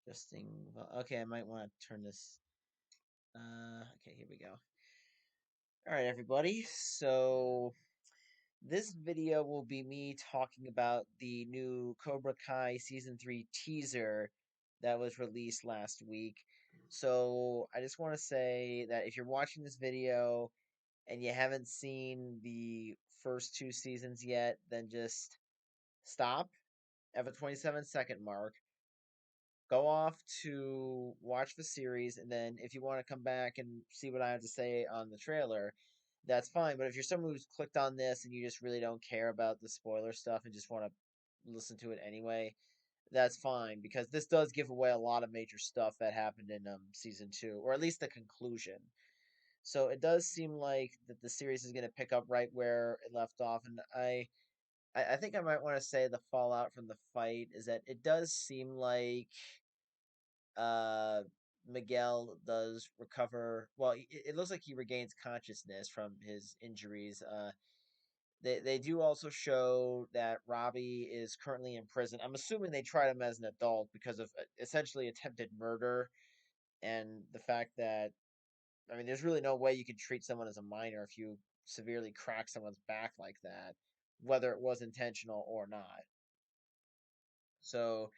Adjusting. Okay, I might want to turn this. Okay, here we go. All right, everybody. So this video will be me talking about the new Cobra Kai season 3 teaser that was released last week. So I just want to say that if you're watching this video and you haven't seen the first two seasons yet, then just stop at the 27-second mark, go off to watch the series, and then if you want to come back and see what I have to say on the trailer, that's fine. But if you're someone who's clicked on this and you just really don't care about the spoiler stuff and just want to listen to it anyway, that's fine, because this does give away a lot of major stuff that happened in season 2, or at least the conclusion. So it does seem like that the series is going to pick up right where it left off, and I think I might want to say the fallout from the fight is that it does seem like uh Miguel does recover. Well, it looks like he regains consciousness from his injuries. They do also show that Robbie is currently in prison. I'm assuming they tried him as an adult because of essentially attempted murder, and the fact that, I mean, there's really no way you could treat someone as a minor if you severely crack someone's back like that, whether it was intentional or not. So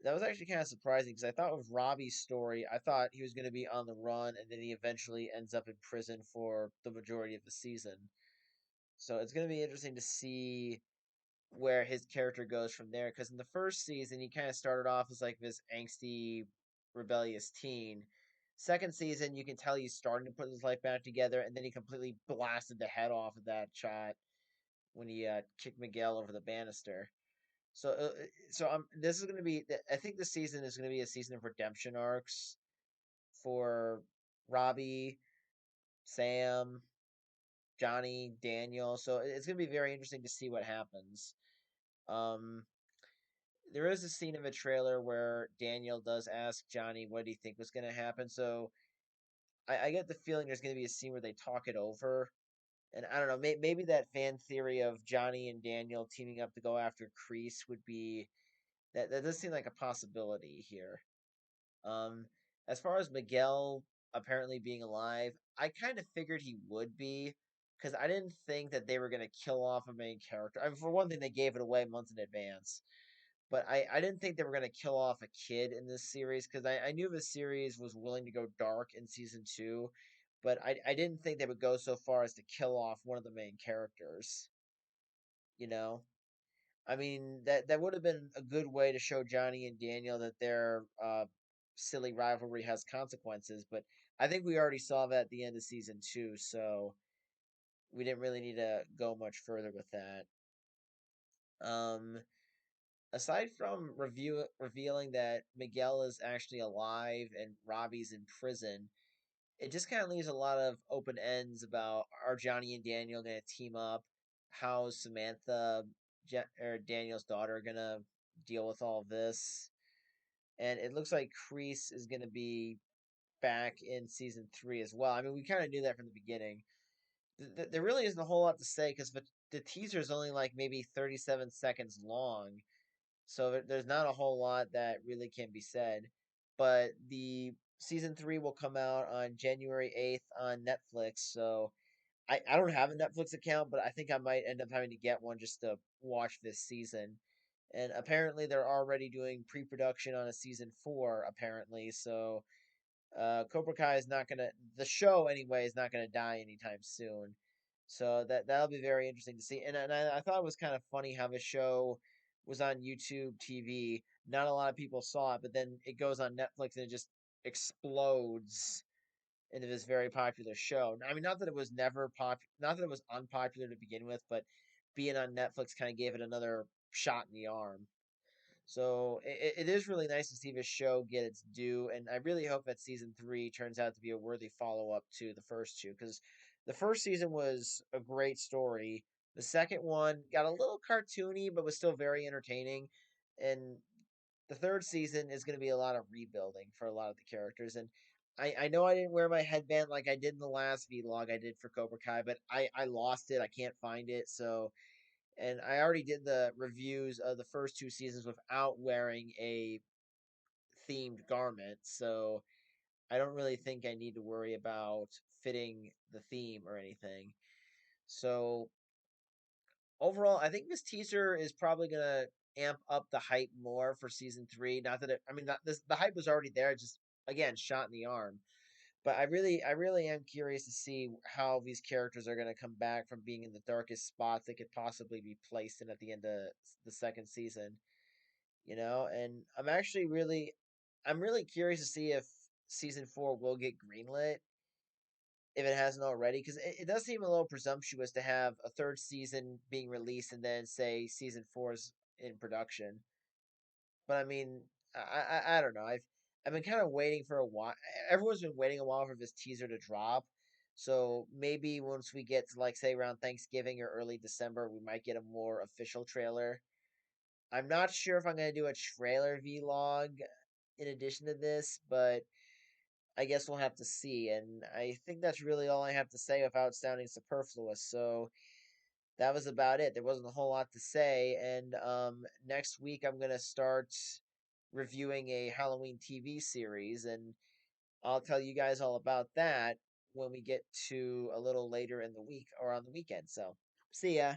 that was actually kind of surprising, because I thought with Robbie's story, I thought he was going to be on the run and then he eventually ends up in prison for the majority of the season. So it's going to be interesting to see where his character goes from there, because in the first season, he kind of started off as like this angsty, rebellious teen. Second season, you can tell he's starting to put his life back together, and then he completely blasted the head off of that shot when he kicked Miguel over the banister. So, this is going to be. I think this season is going to be a season of redemption arcs for Robbie, Sam, Johnny, Daniel. So it's going to be very interesting to see what happens. Um, there is a scene in the trailer where Daniel does ask Johnny what do you think was going to happen. So I get the feeling there's going to be a scene where they talk it over. And I don't know, maybe that fan theory of Johnny and Daniel teaming up to go after Kreese would be that does seem like a possibility here. Um, as far as Miguel apparently being alive, I kind of figured he would be, because I didn't think that they were going to kill off a main character. I mean, for one thing, they gave it away months in advance. But I didn't think they were going to kill off a kid in this series, because I knew the series was willing to go dark in season 2, but I didn't think they would go so far as to kill off one of the main characters, you know? I mean, that would have been a good way to show Johnny and Daniel that their silly rivalry has consequences. But I think we already saw that at the end of season 2, so we didn't really need to go much further with that. Um, Aside from revealing that Miguel is actually alive and Robbie's in prison, it just kind of leaves a lot of open ends about, are Johnny and Daniel going to team up? How's Samantha, or Daniel's daughter, going to deal with all this? And it looks like Kreese is going to be back in season 3 as well. I mean, we kind of knew that from the beginning. There really isn't a whole lot to say, because the teaser is only like maybe 37 seconds long. So there's not a whole lot that really can be said. But the season 3 will come out on January 8th on Netflix. So I don't have a Netflix account, but I think I might end up having to get one just to watch this season. And apparently they're already doing pre-production on a season 4, apparently. So Cobra Kai is not gonna, the show anyway, is not gonna die anytime soon. So that'll be very interesting to see. And I thought it was kind of funny how the show was on YouTube TV. Not a lot of people saw it, but then it goes on Netflix and it just explodes into this very popular show. I mean, not that it was not that it was unpopular to begin with, but being on Netflix kind of gave it another shot in the arm. So it is really nice to see this show get its due, and I really hope that season 3 turns out to be a worthy follow up to the first two, because the first season was a great story. The second one got a little cartoony, but was still very entertaining, and the third season is going to be a lot of rebuilding for a lot of the characters. And I know I didn't wear my headband like I did in the last vlog I did for Cobra Kai, but I lost it. I can't find it, so, and I already did the reviews of the first two seasons without wearing a themed garment, so I don't really think I need to worry about fitting the theme or anything. So overall, I think this teaser is probably gonna amp up the hype more for season three. Not that I mean, not this, the hype was already there, just again shot in the arm. But I really am curious to see how these characters are gonna come back from being in the darkest spots they could possibly be placed in at the end of the second season. And I'm really curious to see if season four will get greenlit if it hasn't already, because it does seem a little presumptuous to have a third season being released and then say season four is in production. But I mean, I don't know. I've been kind of waiting for a while. Everyone's been waiting a while for this teaser to drop. So maybe once we get to like say around Thanksgiving or early December, we might get a more official trailer. I'm not sure if I'm gonna do a trailer vlog in addition to this, but I guess we'll have to see. And I think that's really all I have to say without sounding superfluous. So that was about it. There wasn't a whole lot to say. And next week, I'm going to start reviewing a Halloween TV series. And I'll tell you guys all about that when we get to a little later in the week or on the weekend. So see ya.